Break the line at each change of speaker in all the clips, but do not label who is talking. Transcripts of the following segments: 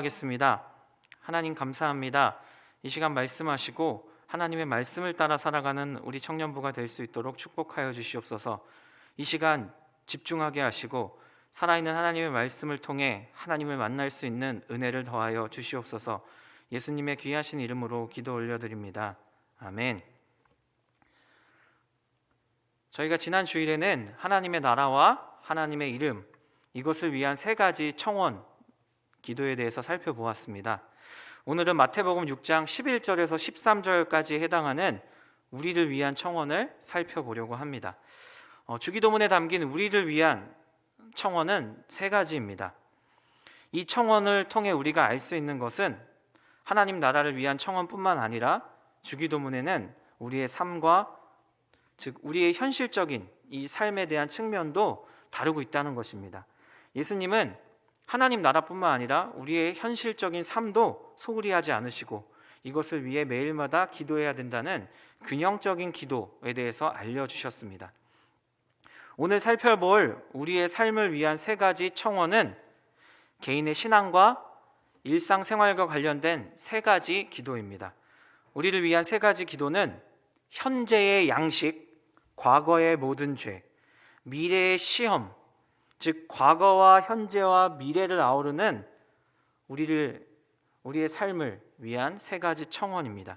하겠습니다. 하나님 감사합니다. 이 시간 말씀하시고 하나님의 말씀을 따라 살아가는 우리 청년부가 될 수 있도록 축복하여 주시옵소서. 이 시간 집중하게 하시고 살아있는 하나님의 말씀을 통해 하나님을 만날 수 있는 은혜를 더하여 주시옵소서. 예수님의 귀하신 이름으로 기도 올려드립니다. 아멘. 저희가 지난 주일에는 하나님의 나라와 하나님의 이름, 이것을 위한 세 가지 청원 기도에 대해서 살펴보았습니다. 오늘은 마태복음 6장 11절에서 13절까지 해당하는 우리를 위한 청원을 살펴보려고 합니다. 주기도문에 담긴 우리를 위한 청원은 세 가지입니다. 이 청원을 통해 우리가 알 수 있는 것은 하나님 나라를 위한 청원뿐만 아니라 주기도문에는 우리의 삶과 즉 우리의 현실적인 이 삶에 대한 측면도 다루고 있다는 것입니다. 예수님은 하나님 나라뿐만 아니라 우리의 현실적인 삶도 소홀히 하지 않으시고 이것을 위해 매일마다 기도해야 된다는 균형적인 기도에 대해서 알려주셨습니다. 오늘 살펴볼 우리의 삶을 위한 세 가지 청원은 개인의 신앙과 일상생활과 관련된 세 가지 기도입니다. 우리를 위한 세 가지 기도는 현재의 양식, 과거의 모든 죄, 미래의 시험, 즉 과거와 현재와 미래를 아우르는 우리의 삶을 위한 세 가지 청원입니다.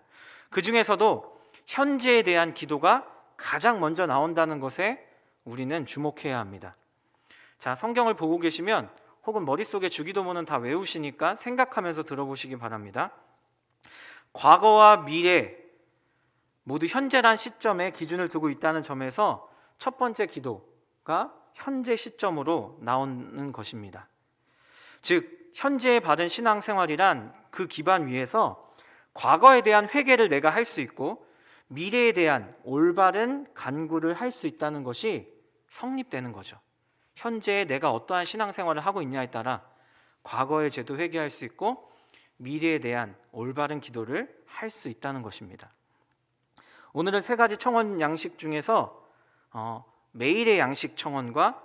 그 중에서도 현재에 대한 기도가 가장 먼저 나온다는 것에 우리는 주목해야 합니다. 자, 성경을 보고 계시면 혹은 머릿속에 주기도문은 다 외우시니까 생각하면서 들어보시기 바랍니다. 과거와 미래 모두 현재란 시점에 기준을 두고 있다는 점에서 첫 번째 기도가 현재 시점으로 나오는 것입니다. 즉 현재에 받은 신앙생활이란 그 기반 위에서 과거에 대한 회개를 내가 할 수 있고 미래에 대한 올바른 간구를 할 수 있다는 것이 성립되는 거죠. 현재에 내가 어떠한 신앙생활을 하고 있냐에 따라 과거의 죄도 회개할 수 있고 미래에 대한 올바른 기도를 할 수 있다는 것입니다. 오늘은 세 가지 청원 양식 중에서 매일의 양식 청원과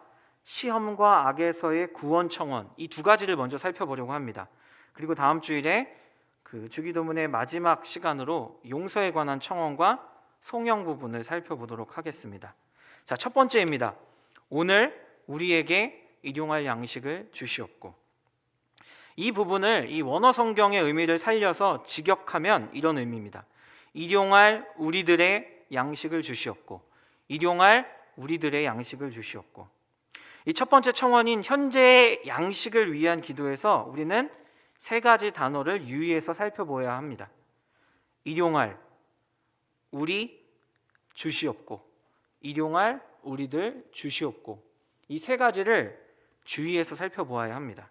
시험과 악에서의 구원 청원, 이 두 가지를 먼저 살펴보려고 합니다. 그리고 다음 주일에 그 주기도문의 마지막 시간으로 용서에 관한 청원과 송영 부분을 살펴보도록 하겠습니다. 자, 첫 번째입니다. 오늘 우리에게 일용할 양식을 주시옵고. 이 부분을 이 원어 성경의 의미를 살려서 직역하면 이런 의미입니다. 일용할 우리들의 양식을 주시옵고. 일용할 우리들의 양식을 주시옵고. 이 첫 번째 청원인 현재의 양식을 위한 기도에서 우리는 세 가지 단어를 유의해서 살펴보아야 합니다. 일용할 우리 주시옵고, 일용할 우리들 주시옵고, 이 세 가지를 주의해서 살펴보아야 합니다.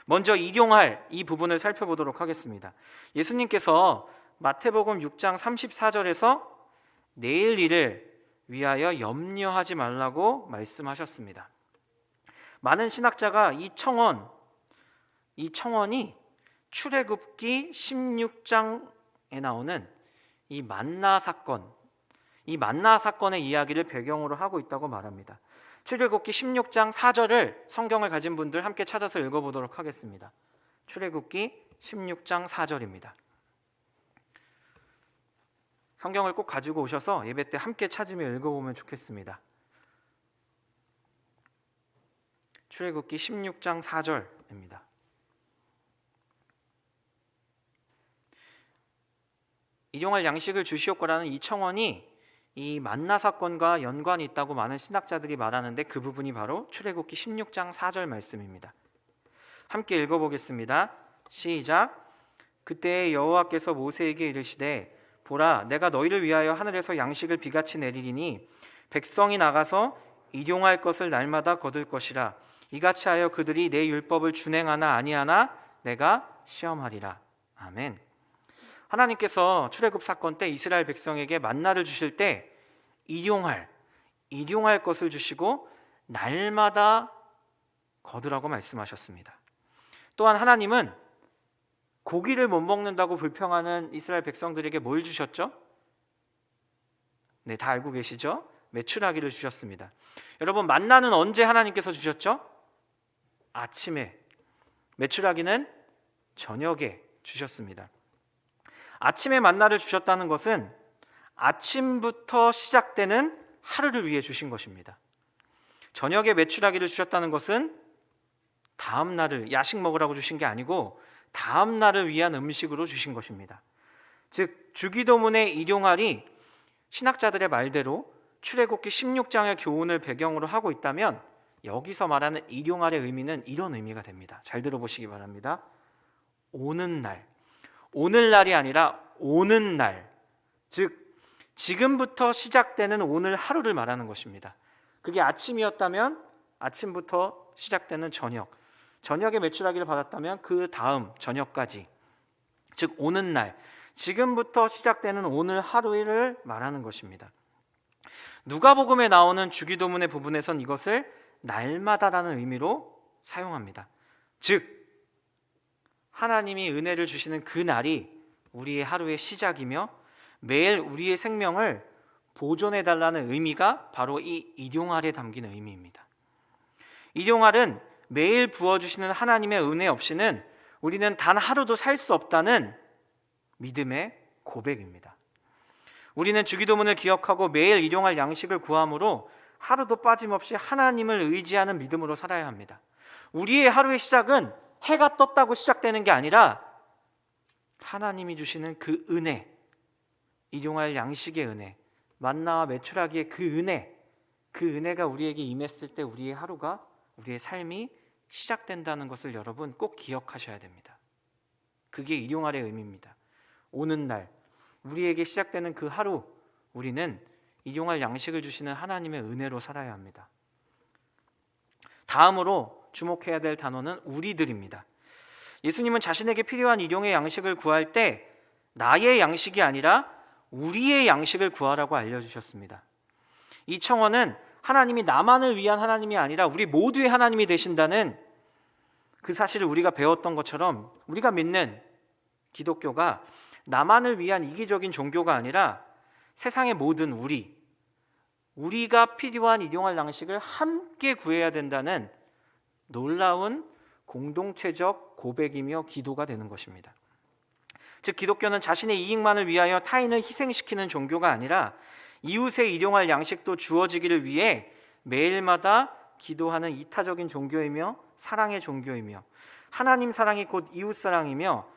먼저 일용할 이 부분을 살펴보도록 하겠습니다. 예수님께서 마태복음 6장 34절에서 내일 일을 위하여 염려하지 말라고 말씀하셨습니다. 많은 신학자가 이 청원이 출애굽기 16장에 나오는 이 만나 사건의 이야기를 배경으로 하고 있다고 말합니다. 출애굽기 16장 4절을 성경을 가진 분들 함께 찾아서 읽어보도록 하겠습니다. 출애굽기 16장 4절입니다. 성경을 꼭 가지고 오셔서 예배 때 함께 찾으며 읽어보면 좋겠습니다. 출애굽기 16장 4절입니다. 일용할 양식을 주시옵고라는 이 청원이 이 만나 사건과 연관이 있다고 많은 신학자들이 말하는데 그 부분이 바로 출애굽기 16장 4절 말씀입니다. 함께 읽어보겠습니다. 시작. 그때 여호와께서 모세에게 이르시되 보라, 내가 너희를 위하여 하늘에서 양식을 비같이 내리리니 백성이 나가서 일용할 것을 날마다 거둘 것이라. 이같이 하여 그들이 내 율법을 준행하나 아니하나 내가 시험하리라. 아멘. 하나님께서 출애굽 사건 때 이스라엘 백성에게 만나를 주실 때 일용할 것을 주시고 날마다 거두라고 말씀하셨습니다. 또한 하나님은 고기를 못 먹는다고 불평하는 이스라엘 백성들에게 뭘 주셨죠? 네, 다 알고 계시죠? 메추라기를 주셨습니다. 여러분, 만나는 언제 하나님께서 주셨죠? 아침에. 메추라기는 저녁에 주셨습니다. 아침에 만나를 주셨다는 것은 아침부터 시작되는 하루를 위해 주신 것입니다. 저녁에 메추라기를 주셨다는 것은 다음 날을 야식 먹으라고 주신 게 아니고 다음 날을 위한 음식으로 주신 것입니다. 즉 주기도문의 일용할이 신학자들의 말대로 출애굽기 16장의 교훈을 배경으로 하고 있다면 여기서 말하는 일용할의 의미는 이런 의미가 됩니다. 잘 들어보시기 바랍니다. 오는 날, 오늘날이 아니라 오는 날, 즉 지금부터 시작되는 오늘 하루를 말하는 것입니다. 그게 아침이었다면 아침부터 시작되는 저녁, 저녁에 메추라기를 받았다면 그 다음 저녁까지, 즉 오는 날, 지금부터 시작되는 오늘 하루를 말하는 것입니다. 누가복음에 나오는 주기도문의 부분에선 이것을 날마다라는 의미로 사용합니다. 즉 하나님이 은혜를 주시는 그 날이 우리의 하루의 시작이며 매일 우리의 생명을 보존해달라는 의미가 바로 이 일용할에 담긴 의미입니다. 일용할은 매일 부어주시는 하나님의 은혜 없이는 우리는 단 하루도 살 수 없다는 믿음의 고백입니다. 우리는 주기도문을 기억하고 매일 일용할 양식을 구함으로 하루도 빠짐없이 하나님을 의지하는 믿음으로 살아야 합니다. 우리의 하루의 시작은 해가 떴다고 시작되는 게 아니라 하나님이 주시는 그 은혜, 일용할 양식의 은혜, 만나와 메추라기의 그 은혜가 우리에게 임했을 때 우리의 하루가, 우리의 삶이 시작된다는 것을 여러분 꼭 기억하셔야 됩니다. 그게 일용할의 의미입니다. 오는 날, 우리에게 시작되는 그 하루, 우리는 일용할 양식을 주시는 하나님의 은혜로 살아야 합니다. 다음으로 주목해야 될 단어는 우리들입니다. 예수님은 자신에게 필요한 일용의 양식을 구할 때 나의 양식이 아니라 우리의 양식을 구하라고 알려주셨습니다. 이 청원은 하나님이 나만을 위한 하나님이 아니라 우리 모두의 하나님이 되신다는 그 사실을 우리가 배웠던 것처럼 우리가 믿는 기독교가 나만을 위한 이기적인 종교가 아니라 세상의 모든 우리가 필요한 일용할 양식을 함께 구해야 된다는 놀라운 공동체적 고백이며 기도가 되는 것입니다. 즉 기독교는 자신의 이익만을 위하여 타인을 희생시키는 종교가 아니라 이웃의 일용할 양식도 주어지기를 위해 매일마다 기도하는 이타적인 종교이며 사랑의 종교이며 하나님 사랑이 곧 이웃 사랑이며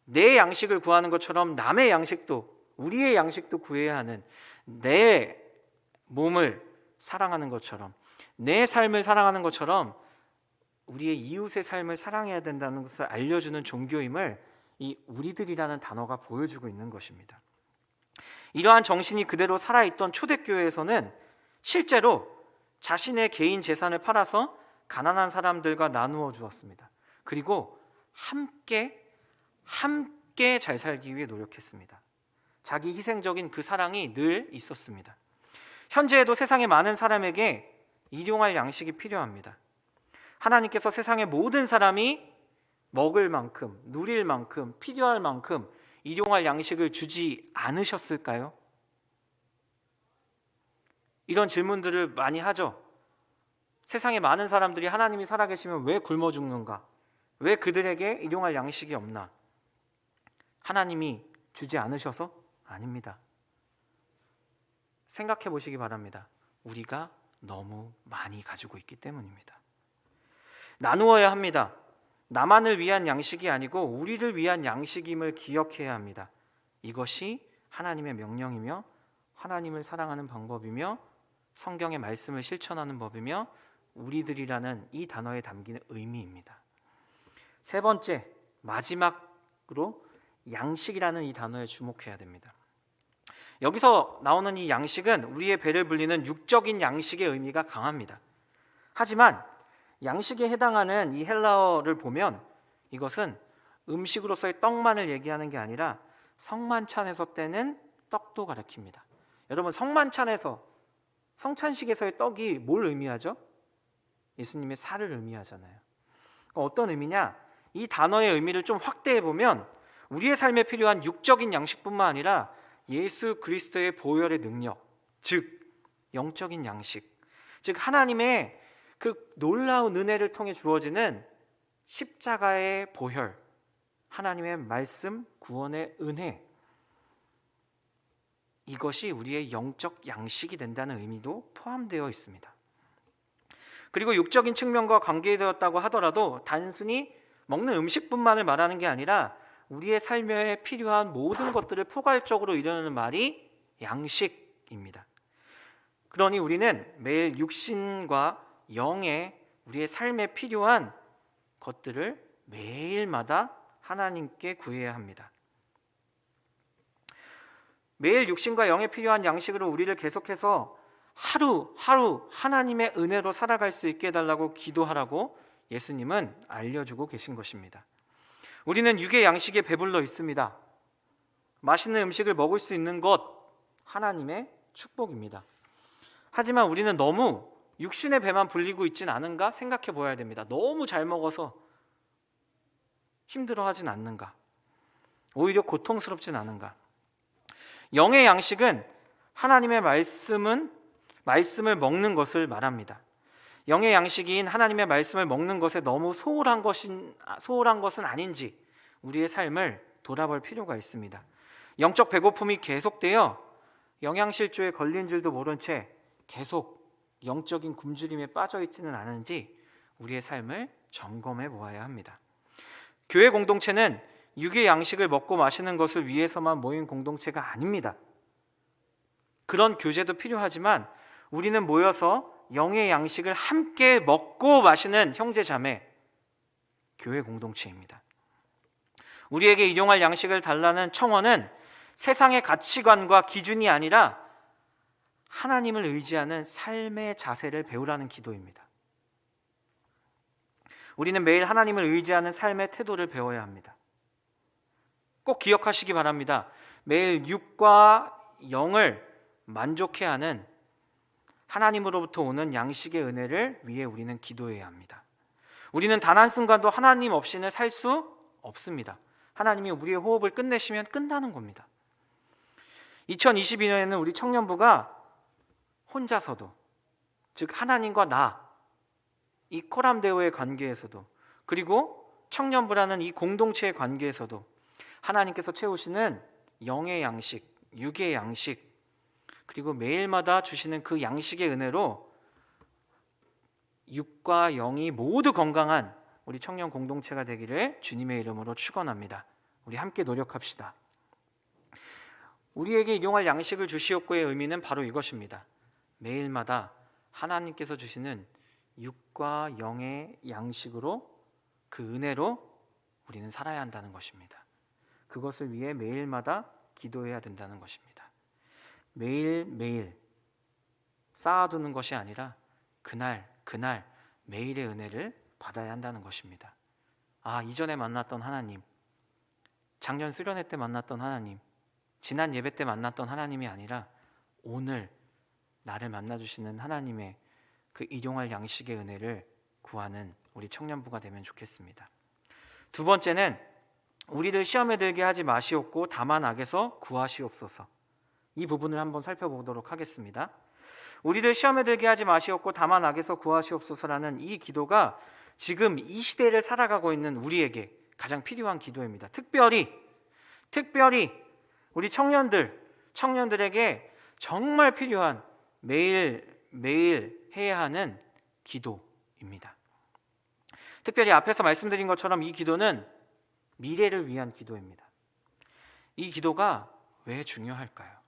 내 양식을 구하는 것처럼 남의 양식도, 우리의 양식도 구해야 하는, 내 몸을 사랑하는 것처럼, 내 삶을 사랑하는 것처럼 우리의 이웃의 삶을 사랑해야 된다는 것을 알려주는 종교임을 이 우리들이라는 단어가 보여주고 있는 것입니다. 이러한 정신이 그대로 살아있던 초대교회에서는 실제로 자신의 개인 재산을 팔아서 가난한 사람들과 나누어 주었습니다. 그리고 함께 잘 살기 위해 노력했습니다. 자기 희생적인 그 사랑이 늘 있었습니다. 현재에도 세상의 많은 사람에게 일용할 양식이 필요합니다. 하나님께서 세상의 모든 사람이 먹을 만큼, 누릴 만큼, 필요할 만큼 일용할 양식을 주지 않으셨을까요? 이런 질문들을 많이 하죠. 세상에 많은 사람들이 하나님이 살아계시면 왜 굶어 죽는가? 왜 그들에게 일용할 양식이 없나? 하나님이 주지 않으셔서? 아닙니다. 생각해 보시기 바랍니다. 우리가 너무 많이 가지고 있기 때문입니다. 나누어야 합니다. 나만을 위한 양식이 아니고 우리를 위한 양식임을 기억해야 합니다. 이것이 하나님의 명령이며 하나님을 사랑하는 방법이며 성경의 말씀을 실천하는 법이며 우리들이라는 이 단어에 담기는 의미입니다. 세 번째, 마지막으로 양식이라는 이 단어에 주목해야 됩니다. 여기서 나오는 이 양식은 우리의 배를 불리는 육적인 양식의 의미가 강합니다. 하지만 양식에 해당하는 이 헬라어를 보면 이것은 음식으로서의 떡만을 얘기하는 게 아니라 성만찬에서 떼는 떡도 가리킵니다. 여러분, 성찬식에서의 떡이 뭘 의미하죠? 예수님의 살을 의미하잖아요. 어떤 의미냐? 이 단어의 의미를 좀 확대해 보면 우리의 삶에 필요한 육적인 양식뿐만 아니라 예수 그리스도의 보혈의 능력, 즉 영적인 양식, 즉 하나님의 그 놀라운 은혜를 통해 주어지는 십자가의 보혈, 하나님의 말씀, 구원의 은혜, 이것이 우리의 영적 양식이 된다는 의미도 포함되어 있습니다. 그리고 육적인 측면과 관계되었다고 하더라도 단순히 먹는 음식뿐만을 말하는 게 아니라 우리의 삶에 필요한 모든 것들을 포괄적으로 이루는 말이 양식입니다. 그러니 우리는 매일 육신과 영의 우리의 삶에 필요한 것들을 매일마다 하나님께 구해야 합니다. 매일 육신과 영에 필요한 양식으로 우리를 계속해서 하루하루 하나님의 은혜로 살아갈 수 있게 해달라고 기도하라고 예수님은 알려주고 계신 것입니다. 우리는 육의 양식에 배불러 있습니다. 맛있는 음식을 먹을 수 있는 것, 하나님의 축복입니다. 하지만 우리는 너무 육신의 배만 불리고 있진 않은가 생각해 보아야 됩니다. 너무 잘 먹어서 힘들어하진 않는가, 오히려 고통스럽진 않은가. 영의 양식은 하나님의 말씀을 먹는 것을 말합니다. 영의 양식인 하나님의 말씀을 먹는 것에 너무 소홀한 것은 아닌지 우리의 삶을 돌아볼 필요가 있습니다. 영적 배고픔이 계속되어 영양실조에 걸린 줄도 모른 채 계속 영적인 굶주림에 빠져 있지는 않은지 우리의 삶을 점검해 보아야 합니다. 교회 공동체는 육의 양식을 먹고 마시는 것을 위해서만 모인 공동체가 아닙니다. 그런 교제도 필요하지만 우리는 모여서 영의 양식을 함께 먹고 마시는 형제자매 교회 공동체입니다. 우리에게 일용할 양식을 달라는 청원은 세상의 가치관과 기준이 아니라 하나님을 의지하는 삶의 자세를 배우라는 기도입니다. 우리는 매일 하나님을 의지하는 삶의 태도를 배워야 합니다. 꼭 기억하시기 바랍니다. 매일 육과 영을 만족해 하는 하나님으로부터 오는 양식의 은혜를 위해 우리는 기도해야 합니다. 우리는 단 한순간도 하나님 없이는 살 수 없습니다. 하나님이 우리의 호흡을 끝내시면 끝나는 겁니다. 2022년에는 우리 청년부가 혼자서도, 즉 하나님과 나, 이 코람데오의 관계에서도, 그리고 청년부라는 이 공동체의 관계에서도 하나님께서 채우시는 영의 양식, 육의 양식, 그리고 매일마다 주시는 그 양식의 은혜로 육과 영이 모두 건강한 우리 청년 공동체가 되기를 주님의 이름으로 축원합니다. 우리 함께 노력합시다. 우리에게 일용할 양식을 주시옵고의 의미는 바로 이것입니다. 매일마다 하나님께서 주시는 육과 영의 양식으로, 그 은혜로 우리는 살아야 한다는 것입니다. 그것을 위해 매일마다 기도해야 된다는 것입니다. 매일매일 쌓아두는 것이 아니라 그날 매일의 은혜를 받아야 한다는 것입니다. 이전에 만났던 하나님, 작년 수련회 때 만났던 하나님, 지난 예배 때 만났던 하나님이 아니라 오늘 나를 만나주시는 하나님의 그 일용할 양식의 은혜를 구하는 우리 청년부가 되면 좋겠습니다. 두 번째는 우리를 시험에 들게 하지 마시옵고 다만 악에서 구하시옵소서. 이 부분을 한번 살펴보도록 하겠습니다. 우리를 시험에 들게 하지 마시옵고 다만 악에서 구하시옵소서라는 이 기도가 지금 이 시대를 살아가고 있는 우리에게 가장 필요한 기도입니다. 특별히 우리 청년들에게 정말 필요한 매일 해야 하는 기도입니다. 특별히 앞에서 말씀드린 것처럼 이 기도는 미래를 위한 기도입니다. 이 기도가 왜 중요할까요?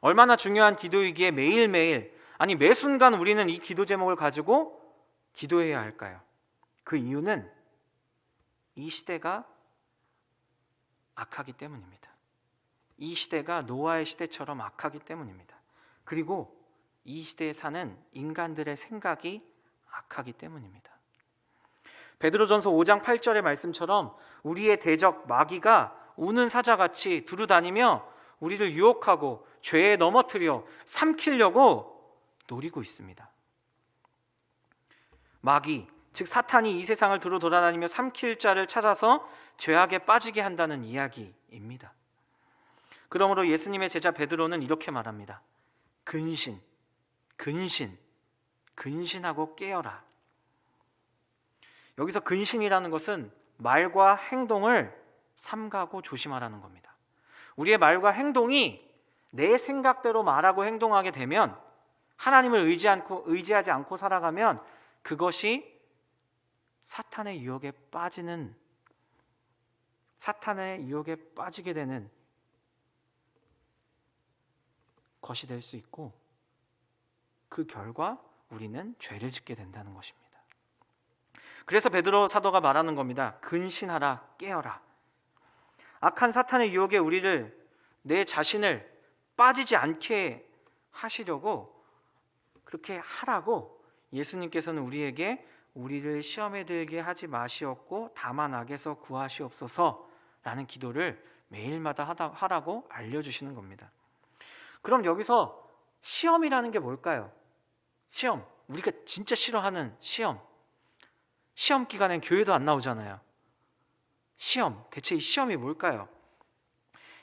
얼마나 중요한 기도이기에 매일매일, 매 순간 우리는 이 기도 제목을 가지고 기도해야 할까요? 그 이유는 이 시대가 악하기 때문입니다. 이 시대가 노아의 시대처럼 악하기 때문입니다. 그리고 이 시대에 사는 인간들의 생각이 악하기 때문입니다. 베드로전서 5장 8절의 말씀처럼 우리의 대적 마귀가 우는 사자같이 두루다니며 우리를 유혹하고 죄에 넘어뜨려 삼키려고 노리고 있습니다. 마귀, 즉 사탄이 이 세상을 두루 돌아다니며 삼킬 자를 찾아서 죄악에 빠지게 한다는 이야기입니다. 그러므로 예수님의 제자 베드로는 이렇게 말합니다. 근신하고 깨어라. 여기서 근신이라는 것은 말과 행동을 삼가고 조심하라는 겁니다. 우리의 말과 행동이 내 생각대로 말하고 행동하게 되면, 하나님을 의지하지 않고 살아가면 그것이 사탄의 유혹에 빠지게 되는 것이 될 수 있고, 그 결과 우리는 죄를 짓게 된다는 것입니다. 그래서 베드로 사도가 말하는 겁니다. 근신하라, 깨어라. 악한 사탄의 유혹에 내 자신을 빠지지 않게 하시려고, 그렇게 하라고 예수님께서는 우리를 시험에 들게 하지 마시옵고 다만 악에서 구하시옵소서라는 기도를 매일마다 하라고 알려주시는 겁니다. 그럼 여기서 시험이라는 게 뭘까요? 시험, 우리가 진짜 싫어하는 시험 기간엔 교회도 안 나오잖아요. 대체 이 시험이 뭘까요?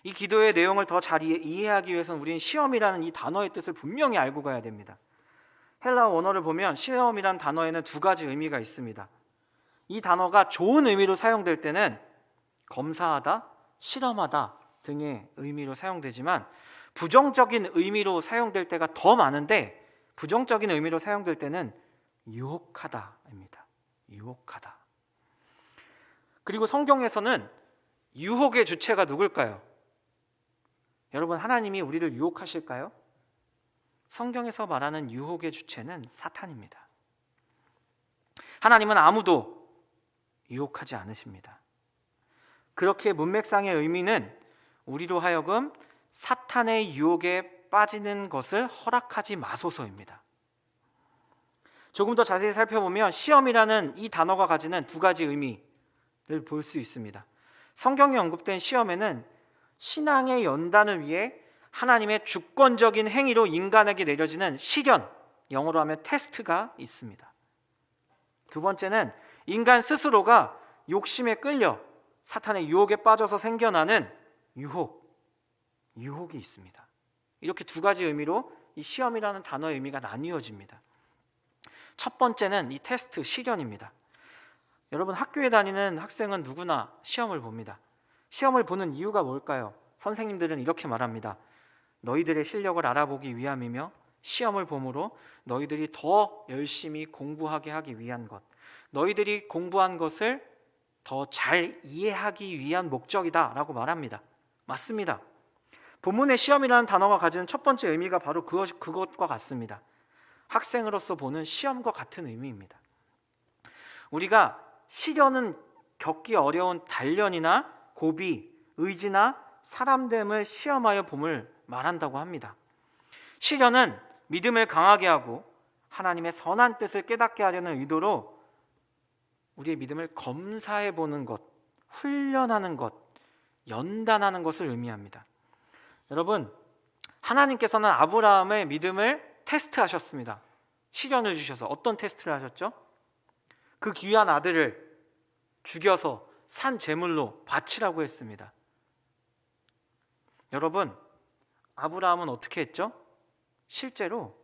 이 기도의 내용을 더 잘 이해하기 위해서는 우리는 시험이라는 이 단어의 뜻을 분명히 알고 가야 됩니다. 헬라어 원어를 보면 시험이라는 단어에는 두 가지 의미가 있습니다. 이 단어가 좋은 의미로 사용될 때는 검사하다, 실험하다 등의 의미로 사용되지만, 부정적인 의미로 사용될 때가 더 많은데, 부정적인 의미로 사용될 때는 유혹하다입니다. 유혹하다. 그리고 성경에서는 유혹의 주체가 누굴까요? 여러분, 하나님이 우리를 유혹하실까요? 성경에서 말하는 유혹의 주체는 사탄입니다. 하나님은 아무도 유혹하지 않으십니다. 그렇게 문맥상의 의미는 우리로 하여금 사탄의 유혹에 빠지는 것을 허락하지 마소서입니다. 조금 더 자세히 살펴보면 시험이라는 이 단어가 가지는 두 가지 의미를 볼 수 있습니다. 성경에 언급된 시험에는 신앙의 연단을 위해 하나님의 주권적인 행위로 인간에게 내려지는 시련, 영어로 하면 테스트가 있습니다. 두 번째는 인간 스스로가 욕심에 끌려 사탄의 유혹에 빠져서 생겨나는 유혹이 있습니다. 이렇게 두 가지 의미로 이 시험이라는 단어의 의미가 나뉘어집니다. 첫 번째는 이 테스트, 시련입니다. 여러분, 학교에 다니는 학생은 누구나 시험을 봅니다. 시험을 보는 이유가 뭘까요? 선생님들은 이렇게 말합니다. 너희들의 실력을 알아보기 위함이며 시험을 봄으로 너희들이 더 열심히 공부하게 하기 위한 것, 너희들이 공부한 것을 더 잘 이해하기 위한 목적이다 라고 말합니다. 맞습니다. 본문의 시험이라는 단어가 가지는 첫 번째 의미가 바로 그것과 같습니다. 학생으로서 보는 시험과 같은 의미입니다. 우리가 시련은 겪기 어려운 단련이나 고비, 의지나 사람됨을 시험하여 봄을 말한다고 합니다. 시련은 믿음을 강하게 하고 하나님의 선한 뜻을 깨닫게 하려는 의도로 우리의 믿음을 검사해 보는 것, 훈련하는 것, 연단하는 것을 의미합니다. 여러분, 하나님께서는 아브라함의 믿음을 테스트하셨습니다. 시련을 주셔서. 어떤 테스트를 하셨죠? 그 귀한 아들을 죽여서 산 제물로 바치라고 했습니다. 여러분, 아브라함은 어떻게 했죠? 실제로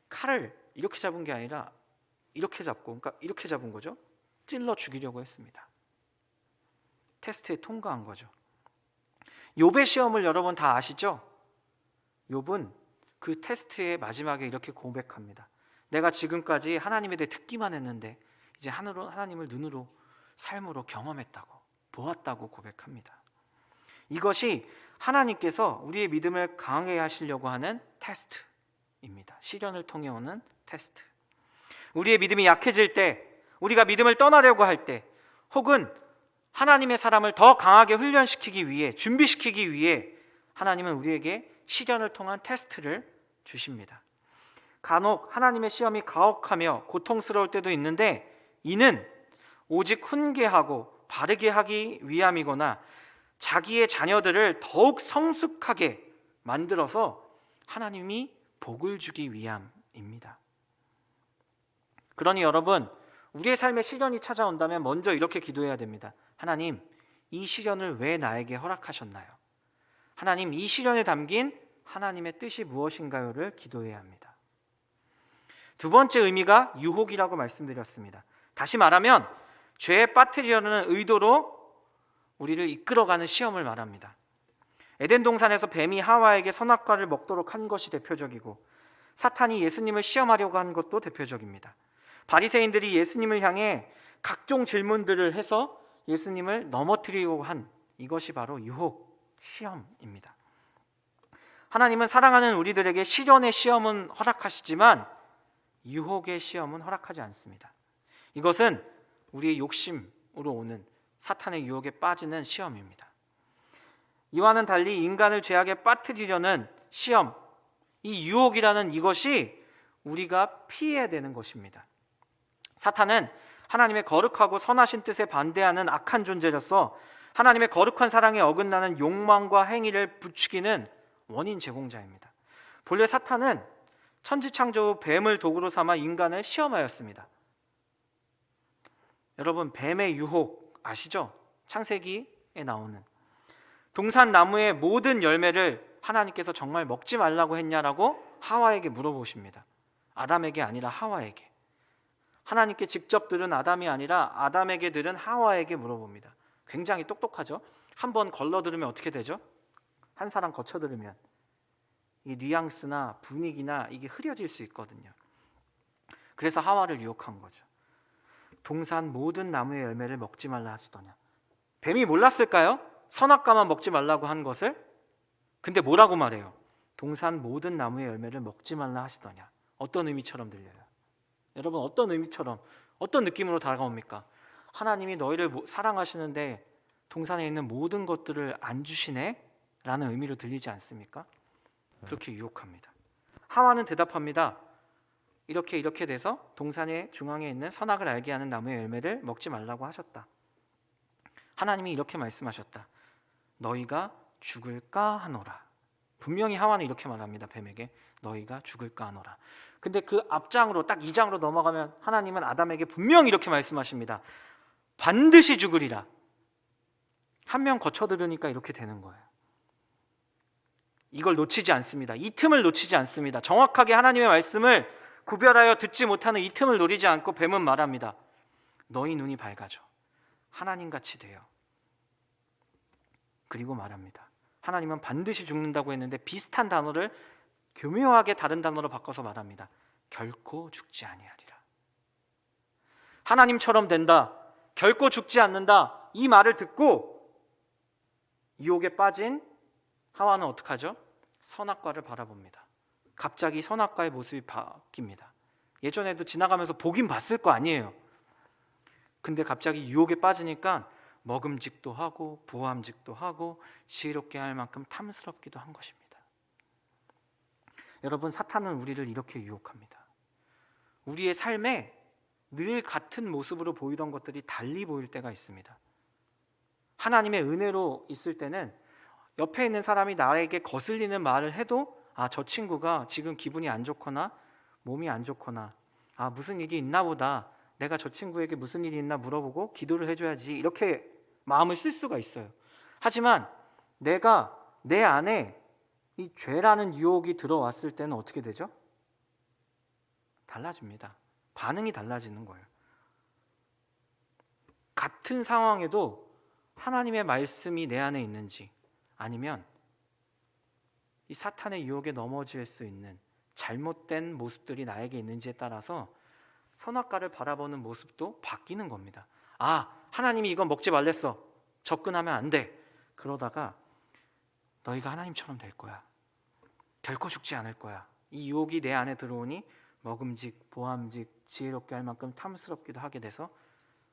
칼을 이렇게 잡은 게 아니라 이렇게 잡고, 그러니까 이렇게 잡은 거죠. 찔러 죽이려고 했습니다. 테스트에 통과한 거죠. 욥의 시험을 여러분 다 아시죠? 욥은 그 테스트의 마지막에 이렇게 고백합니다. 내가 지금까지 하나님에 대해 듣기만 했는데 이제 하나님을 눈으로, 삶으로 경험했다고, 보았다고 고백합니다. 이것이 하나님께서 우리의 믿음을 강하게 하시려고 하는 테스트입니다. 시련을 통해 오는 테스트. 우리의 믿음이 약해질 때, 우리가 믿음을 떠나려고 할 때, 혹은 하나님의 사람을 더 강하게 훈련시키기 위해, 준비시키기 위해 하나님은 우리에게 시련을 통한 테스트를 주십니다. 간혹 하나님의 시험이 가혹하며 고통스러울 때도 있는데, 이는 오직 훈계하고 바르게 하기 위함이거나 자기의 자녀들을 더욱 성숙하게 만들어서 하나님이 복을 주기 위함입니다. 그러니 여러분, 우리의 삶에 시련이 찾아온다면 먼저 이렇게 기도해야 됩니다. 하나님, 이 시련을 왜 나에게 허락하셨나요? 하나님, 이 시련에 담긴 하나님의 뜻이 무엇인가요를 기도해야 합니다. 두 번째 의미가 유혹이라고 말씀드렸습니다. 다시 말하면 죄에 빠뜨리려는 의도로 우리를 이끌어가는 시험을 말합니다. 에덴 동산에서 뱀이 하와에게 선악과를 먹도록 한 것이 대표적이고, 사탄이 예수님을 시험하려고 한 것도 대표적입니다. 바리새인들이 예수님을 향해 각종 질문들을 해서 예수님을 넘어뜨리려고 한 이것이 바로 유혹, 시험입니다. 하나님은 사랑하는 우리들에게 시련의 시험은 허락하시지만 유혹의 시험은 허락하지 않습니다. 이것은 우리의 욕심으로 오는 사탄의 유혹에 빠지는 시험입니다. 이와는 달리 인간을 죄악에 빠뜨리려는 시험, 이 유혹이라는 이것이 우리가 피해야 되는 것입니다. 사탄은 하나님의 거룩하고 선하신 뜻에 반대하는 악한 존재로서 하나님의 거룩한 사랑에 어긋나는 욕망과 행위를 부추기는 원인 제공자입니다. 본래 사탄은 천지창조 후 뱀을 도구로 삼아 인간을 시험하였습니다. 여러분, 뱀의 유혹 아시죠? 창세기에 나오는 동산 나무의 모든 열매를 하나님께서 정말 먹지 말라고 했냐라고 하와에게 물어보십니다. 아담에게 아니라 하와에게. 하나님께 직접 들은 아담이 아니라 아담에게 들은 하와에게 물어봅니다. 굉장히 똑똑하죠? 한번 걸러 들으면 어떻게 되죠? 한 사람 거쳐 들으면 이 뉘앙스나 분위기나 이게 흐려질 수 있거든요. 그래서 하와를 유혹한 거죠. 동산 모든 나무의 열매를 먹지 말라 하시더냐. 뱀이 몰랐을까요? 선악과만 먹지 말라고 한 것을. 근데 뭐라고 말해요? 동산 모든 나무의 열매를 먹지 말라 하시더냐. 어떤 의미처럼 들려요? 여러분, 어떤 의미처럼, 어떤 느낌으로 다가옵니까? 하나님이 너희를 사랑하시는데 동산에 있는 모든 것들을 안 주시네? 라는 의미로 들리지 않습니까? 그렇게 유혹합니다. 하와는 대답합니다. 이렇게 돼서 동산의 중앙에 있는 선악을 알게 하는 나무의 열매를 먹지 말라고 하셨다. 하나님이 이렇게 말씀하셨다. 너희가 죽을까 하노라. 분명히 하와는 이렇게 말합니다. 뱀에게 너희가 죽을까 하노라. 근데 그 앞장으로 딱 2장으로 넘어가면 하나님은 아담에게 분명히 이렇게 말씀하십니다. 반드시 죽으리라. 한 명 거쳐 들으니까 이렇게 되는 거예요. 이걸 놓치지 않습니다. 이 틈을 놓치지 않습니다. 정확하게 하나님의 말씀을 구별하여 듣지 못하는 이 틈을 노리지 않고 뱀은 말합니다. 너희 눈이 밝아져. 하나님같이 되어. 그리고 말합니다. 하나님은 반드시 죽는다고 했는데 비슷한 단어를 교묘하게 다른 단어로 바꿔서 말합니다. 결코 죽지 아니하리라. 하나님처럼 된다. 결코 죽지 않는다. 이 말을 듣고 유혹에 빠진 하와는 어떻게 하죠? 선악과를 바라봅니다. 갑자기 선악과의 모습이 바뀝니다. 예전에도 지나가면서 보긴 봤을 거 아니에요. 근데 갑자기 유혹에 빠지니까 먹음직도 하고 보암직도 하고 지혜롭게 할 만큼 탐스럽기도 한 것입니다. 여러분, 사탄은 우리를 이렇게 유혹합니다. 우리의 삶에 늘 같은 모습으로 보이던 것들이 달리 보일 때가 있습니다. 하나님의 은혜로 있을 때는 옆에 있는 사람이 나에게 거슬리는 말을 해도 저 친구가 지금 기분이 안 좋거나 몸이 안 좋거나 무슨 일이 있나 보다, 내가 저 친구에게 무슨 일이 있나 물어보고 기도를 해줘야지, 이렇게 마음을 쓸 수가 있어요. 하지만 내가 내 안에 이 죄라는 유혹이 들어왔을 때는 어떻게 되죠? 달라집니다. 반응이 달라지는 거예요. 같은 상황에도 하나님의 말씀이 내 안에 있는지, 아니면 이 사탄의 유혹에 넘어질 수 있는 잘못된 모습들이 나에게 있는지에 따라서 선악과를 바라보는 모습도 바뀌는 겁니다. 하나님이 이건 먹지 말랬어. 접근하면 안 돼. 그러다가 너희가 하나님처럼 될 거야. 결코 죽지 않을 거야. 이 유혹이 내 안에 들어오니 먹음직, 보암직, 지혜롭게 할 만큼 탐스럽기도 하게 돼서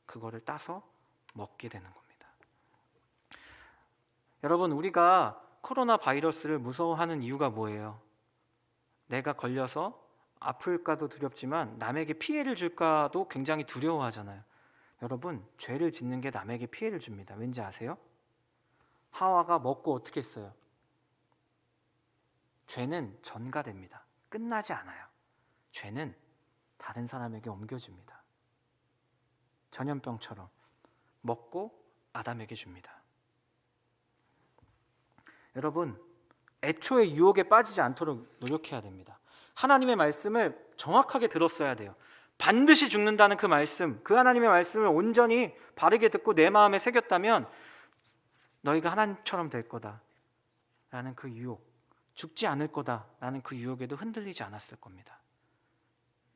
그거를 따서 먹게 되는 겁니다. 여러분, 우리가 코로나 바이러스를 무서워하는 이유가 뭐예요? 내가 걸려서 아플까도 두렵지만 남에게 피해를 줄까도 굉장히 두려워하잖아요. 여러분, 죄를 짓는 게 남에게 피해를 줍니다. 왠지 아세요? 하와가 먹고 어떻게 했어요? 죄는 전가됩니다. 끝나지 않아요. 죄는 다른 사람에게 옮겨집니다. 전염병처럼 먹고 아담에게 줍니다. 여러분, 애초에 유혹에 빠지지 않도록 노력해야 됩니다. 하나님의 말씀을 정확하게 들었어야 돼요. 반드시 죽는다는 그 말씀, 그 하나님의 말씀을 온전히 바르게 듣고 내 마음에 새겼다면 너희가 하나님처럼 될 거다 라는 그 유혹, 죽지 않을 거다 라는 그 유혹에도 흔들리지 않았을 겁니다.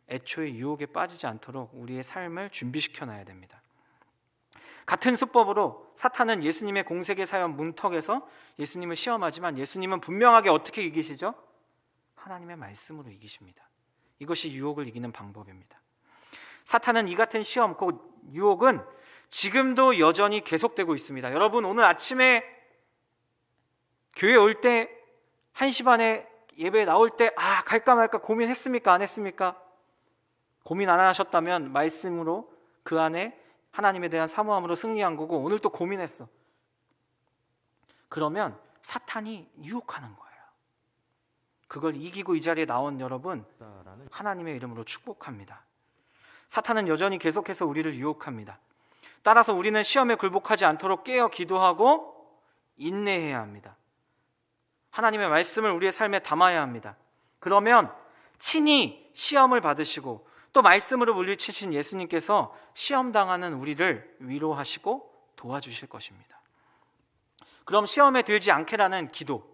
애초에 유혹에 빠지지 않도록 우리의 삶을 준비시켜 놔야 됩니다. 같은 수법으로 사탄은 예수님의 공생애 사역 문턱에서 예수님을 시험하지만 예수님은 분명하게 어떻게 이기시죠? 하나님의 말씀으로 이기십니다. 이것이 유혹을 이기는 방법입니다. 사탄은 이 같은 시험, 곧 유혹은 지금도 여전히 계속되고 있습니다. 여러분, 오늘 아침에 교회 올 때 1시 반에 예배 나올 때 갈까 말까 고민했습니까? 안 했습니까? 고민 안 하셨다면 말씀으로 그 안에 하나님에 대한 사모함으로 승리한 거고, 오늘 또 고민했어. 그러면 사탄이 유혹하는 거예요. 그걸 이기고 이 자리에 나온 여러분, 하나님의 이름으로 축복합니다. 사탄은 여전히 계속해서 우리를 유혹합니다. 따라서 우리는 시험에 굴복하지 않도록 깨어 기도하고 인내해야 합니다. 하나님의 말씀을 우리의 삶에 담아야 합니다. 그러면 친히 시험을 받으시고 또 말씀으로 물리치신 예수님께서 시험당하는 우리를 위로하시고 도와주실 것입니다. 그럼 시험에 들지 않게라는 기도,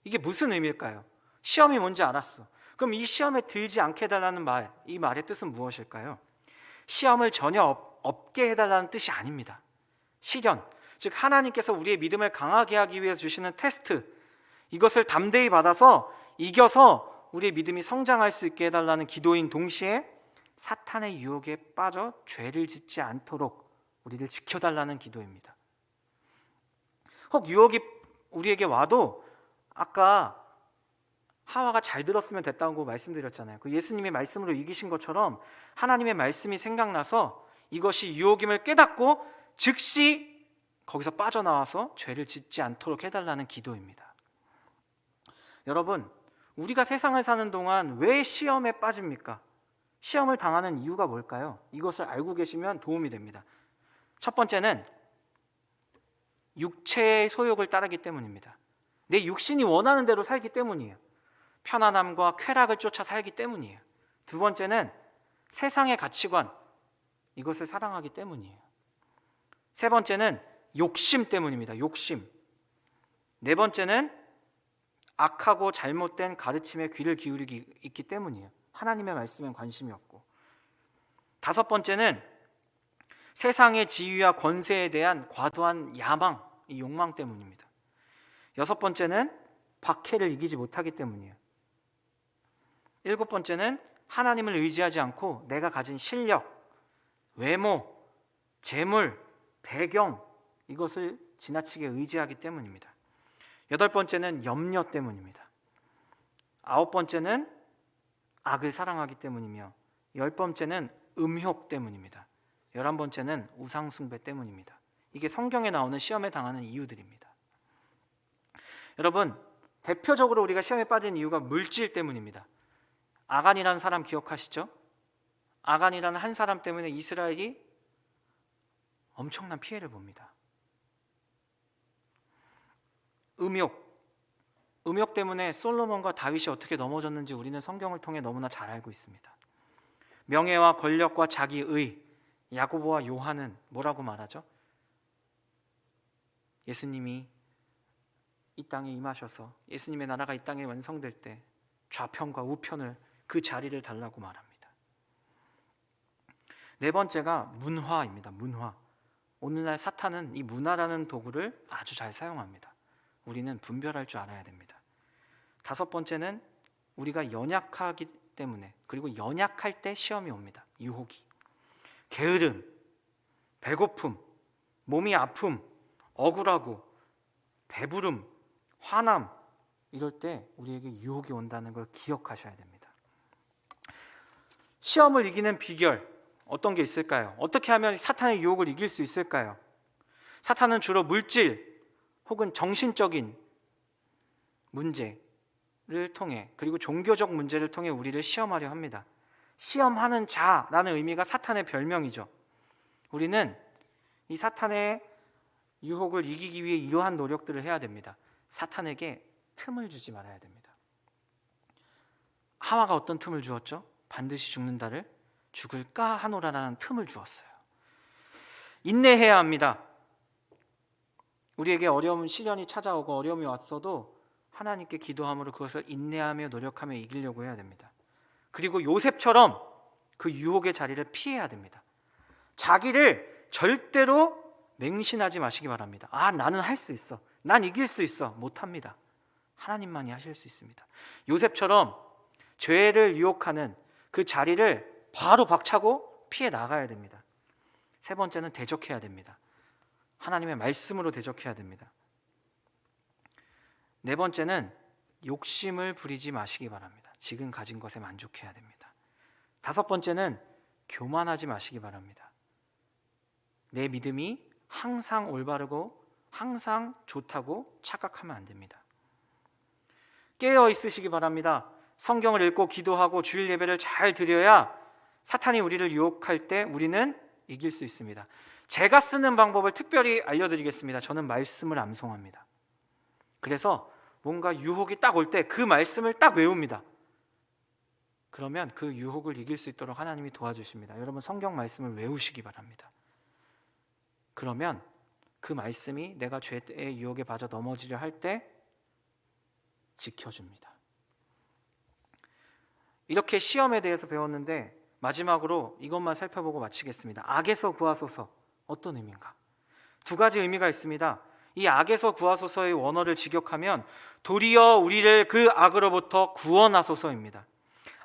이게 무슨 의미일까요? 시험이 뭔지 알았어. 그럼 이 시험에 들지 않게 해달라는 말, 이 말의 뜻은 무엇일까요? 시험을 전혀 없게 해달라는 뜻이 아닙니다. 시련, 즉 하나님께서 우리의 믿음을 강하게 하기 위해서 주시는 테스트, 이것을 담대히 받아서 이겨서 우리의 믿음이 성장할 수 있게 해달라는 기도인 동시에 사탄의 유혹에 빠져 죄를 짓지 않도록 우리를 지켜달라는 기도입니다. 혹 유혹이 우리에게 와도 아까 하와가 잘 들었으면 됐다고 말씀드렸잖아요. 그 예수님의 말씀으로 이기신 것처럼 하나님의 말씀이 생각나서 이것이 유혹임을 깨닫고 즉시 거기서 빠져나와서 죄를 짓지 않도록 해달라는 기도입니다. 여러분, 우리가 세상을 사는 동안 왜 시험에 빠집니까? 시험을 당하는 이유가 뭘까요? 이것을 알고 계시면 도움이 됩니다. 첫 번째는 육체의 소욕을 따르기 때문입니다. 내 육신이 원하는 대로 살기 때문이에요. 편안함과 쾌락을 쫓아 살기 때문이에요. 두 번째는 세상의 가치관, 이것을 사랑하기 때문이에요. 세 번째는 욕심 때문입니다. 욕심. 네 번째는 악하고 잘못된 가르침에 귀를 기울이기 있기 때문이에요. 하나님의 말씀엔 관심이 없고. 다섯 번째는 세상의 지위와 권세에 대한 과도한 야망, 이 욕망 때문입니다. 여섯 번째는 박해를 이기지 못하기 때문이에요. 일곱 번째는 하나님을 의지하지 않고 내가 가진 실력, 외모, 재물, 배경, 이것을 지나치게 의지하기 때문입니다. 여덟 번째는 염려 때문입니다. 아홉 번째는 악을 사랑하기 때문이며, 열 번째는 음욕 때문입니다. 11번째는 우상숭배 때문입니다. 이게 성경에 나오는 시험에 당하는 이유들입니다. 여러분, 대표적으로 우리가 시험에 빠진 이유가 물질 때문입니다. 아간이라는 사람 기억하시죠? 아간이라는 한 사람 때문에 이스라엘이 엄청난 피해를 봅니다. 음욕 때문에 솔로몬과 다윗이 어떻게 넘어졌는지 우리는 성경을 통해 너무나 잘 알고 있습니다. 명예와 권력과 자기의, 야고보와 요한은 뭐라고 말하죠? 예수님이 이 땅에 임하셔서 예수님의 나라가 이 땅에 완성될 때 좌편과 우편을, 그 자리를 달라고 말합니다. 네 번째가 문화입니다. 문화. 오늘날 사탄은 이 문화라는 도구를 아주 잘 사용합니다. 우리는 분별할 줄 알아야 됩니다. 다섯 번째는 우리가 연약하기 때문에, 그리고 연약할 때 시험이 옵니다. 유혹이. 게으름, 배고픔, 몸이 아픔, 억울하고, 배부름, 화남, 이럴 때 우리에게 유혹이 온다는 걸 기억하셔야 됩니다. 시험을 이기는 비결, 어떤 게 있을까요? 어떻게 하면 사탄의 유혹을 이길 수 있을까요? 사탄은 주로 물질 혹은 정신적인 문제를 통해, 그리고 종교적 문제를 통해 우리를 시험하려 합니다. 시험하는 자라는 의미가 사탄의 별명이죠. 우리는 이 사탄의 유혹을 이기기 위해 이러한 노력들을 해야 됩니다. 사탄에게 틈을 주지 말아야 됩니다. 하와가 어떤 틈을 주었죠? 반드시 죽는다를 죽을까 하노라라는 틈을 주었어요. 인내해야 합니다. 우리에게 어려운 시련이 찾아오고 어려움이 왔어도 하나님께 기도함으로 그것을 인내하며 노력하며 이기려고 해야 됩니다. 그리고 요셉처럼 그 유혹의 자리를 피해야 됩니다. 자기를 절대로 맹신하지 마시기 바랍니다. 나는 할 수 있어, 난 이길 수 있어. 못합니다. 하나님만이 하실 수 있습니다. 요셉처럼 죄를 유혹하는 그 자리를 바로 박차고 피해 나가야 됩니다. 세 번째는 대적해야 됩니다. 하나님의 말씀으로 대적해야 됩니다. 네 번째는 욕심을 부리지 마시기 바랍니다. 지금 가진 것에 만족해야 됩니다. 다섯 번째는 교만하지 마시기 바랍니다. 내 믿음이 항상 올바르고 항상 좋다고 착각하면 안 됩니다. 깨어 있으시기 바랍니다. 성경을 읽고 기도하고 주일 예배를 잘 드려야 사탄이 우리를 유혹할 때 우리는 이길 수 있습니다. 제가 쓰는 방법을 특별히 알려드리겠습니다. 저는 말씀을 암송합니다. 그래서 뭔가 유혹이 딱 올 때 그 말씀을 딱 외웁니다. 그러면 그 유혹을 이길 수 있도록 하나님이 도와주십니다. 여러분, 성경 말씀을 외우시기 바랍니다. 그러면 그 말씀이 내가 죄의 유혹에 빠져 넘어지려 할 때 지켜줍니다. 이렇게 시험에 대해서 배웠는데 마지막으로 이것만 살펴보고 마치겠습니다. 악에서 구하소서, 어떤 의미인가? 두 가지 의미가 있습니다. 이 악에서 구하소서의 원어를 직역하면 도리어 우리를 그 악으로부터 구원하소서입니다.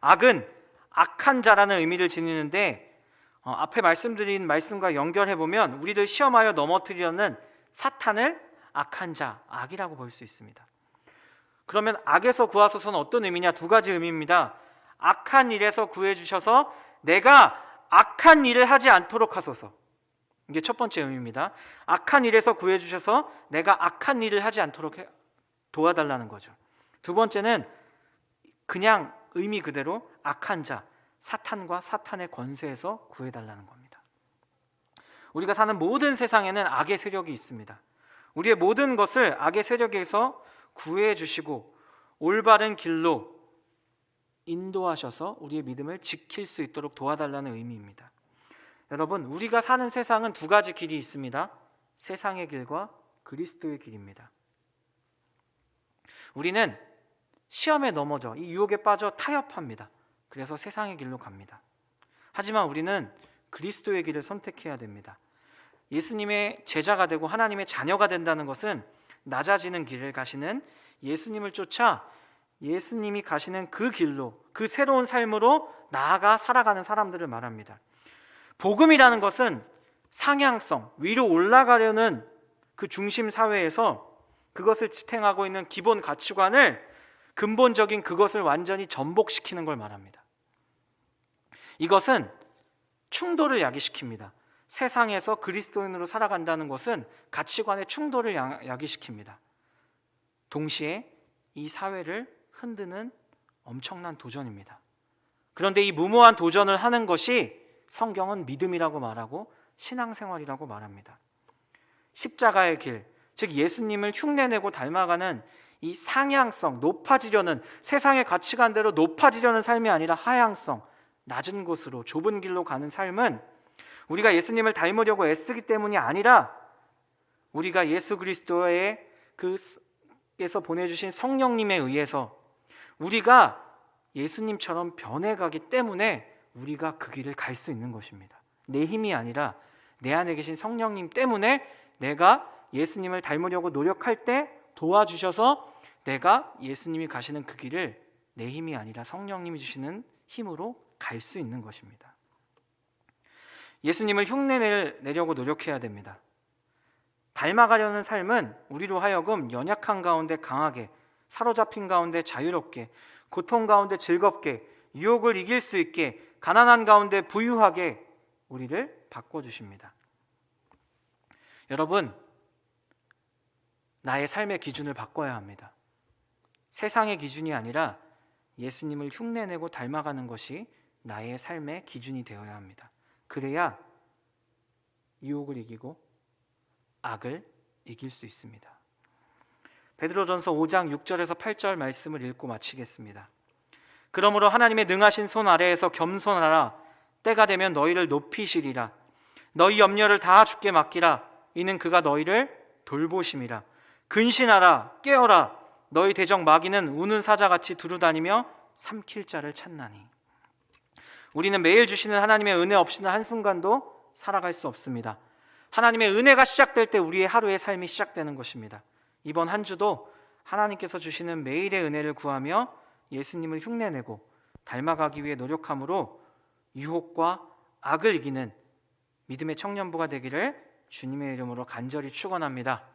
악은 악한 자라는 의미를 지니는데 앞에 말씀드린 말씀과 연결해보면 우리를 시험하여 넘어뜨리려는 사탄을 악한 자, 악이라고 볼 수 있습니다. 그러면 악에서 구하소서는 어떤 의미냐? 두 가지 의미입니다. 악한 일에서 구해주셔서 내가 악한 일을 하지 않도록 하소서. 이게 첫 번째 의미입니다. 악한 일에서 구해주셔서 내가 악한 일을 하지 않도록 도와달라는 거죠. 두 번째는 그냥 의미 그대로 악한 자, 사탄과 사탄의 권세에서 구해달라는 겁니다. 우리가 사는 모든 세상에는 악의 세력이 있습니다. 우리의 모든 것을 악의 세력에서 구해주시고 올바른 길로 인도하셔서 우리의 믿음을 지킬 수 있도록 도와달라는 의미입니다. 여러분, 우리가 사는 세상은 두 가지 길이 있습니다. 세상의 길과 그리스도의 길입니다. 우리는 시험에 넘어져 이 유혹에 빠져 타협합니다. 그래서 세상의 길로 갑니다. 하지만 우리는 그리스도의 길을 선택해야 됩니다. 예수님의 제자가 되고 하나님의 자녀가 된다는 것은 낮아지는 길을 가시는 예수님을 쫓아 예수님이 가시는 그 길로, 그 새로운 삶으로 나아가 살아가는 사람들을 말합니다. 복음이라는 것은 상향성, 위로 올라가려는 그 중심 사회에서 그것을 지탱하고 있는 기본 가치관을, 근본적인 그것을 완전히 전복시키는 걸 말합니다. 이것은 충돌을 야기시킵니다. 세상에서 그리스도인으로 살아간다는 것은 가치관의 충돌을 야기시킵니다. 동시에 이 사회를 흔드는 엄청난 도전입니다. 그런데 이 무모한 도전을 하는 것이 성경은 믿음이라고 말하고 신앙생활이라고 말합니다. 십자가의 길, 즉 예수님을 흉내내고 닮아가는 이 상향성, 높아지려는, 세상의 가치관대로 높아지려는 삶이 아니라 하향성, 낮은 곳으로 좁은 길로 가는 삶은 우리가 예수님을 닮으려고 애쓰기 때문이 아니라 우리가 예수 그리스도의 그에서 보내주신 성령님에 의해서 우리가 예수님처럼 변해가기 때문에 우리가 그 길을 갈 수 있는 것입니다. 내 힘이 아니라 내 안에 계신 성령님 때문에 내가 예수님을 닮으려고 노력할 때 도와주셔서 내가 예수님이 가시는 그 길을 내 힘이 아니라 성령님이 주시는 힘으로 갈 수 있는 것입니다. 예수님을 흉내내려고 노력해야 됩니다. 닮아가려는 삶은 우리로 하여금 연약한 가운데 강하게, 사로잡힌 가운데 자유롭게, 고통 가운데 즐겁게, 유혹을 이길 수 있게, 가난한 가운데 부유하게 우리를 바꿔주십니다. 여러분, 나의 삶의 기준을 바꿔야 합니다. 세상의 기준이 아니라 예수님을 흉내내고 닮아가는 것이 나의 삶의 기준이 되어야 합니다. 그래야 유혹을 이기고 악을 이길 수 있습니다. 베드로전서 5장 6절에서 8절 말씀을 읽고 마치겠습니다. 그러므로 하나님의 능하신 손 아래에서 겸손하라. 때가 되면 너희를 높이시리라. 너희 염려를 다 주께 맡기라. 이는 그가 너희를 돌보심이라. 근신하라, 깨어라. 너희 대적 마귀는 우는 사자같이 두루다니며 삼킬 자를 찾나니. 우리는 매일 주시는 하나님의 은혜 없이는 한순간도 살아갈 수 없습니다. 하나님의 은혜가 시작될 때 우리의 하루의 삶이 시작되는 것입니다. 이번 한 주도 하나님께서 주시는 매일의 은혜를 구하며 예수님을 흉내내고 닮아가기 위해 노력함으로 유혹과 악을 이기는 믿음의 청년부가 되기를 주님의 이름으로 간절히 축원합니다.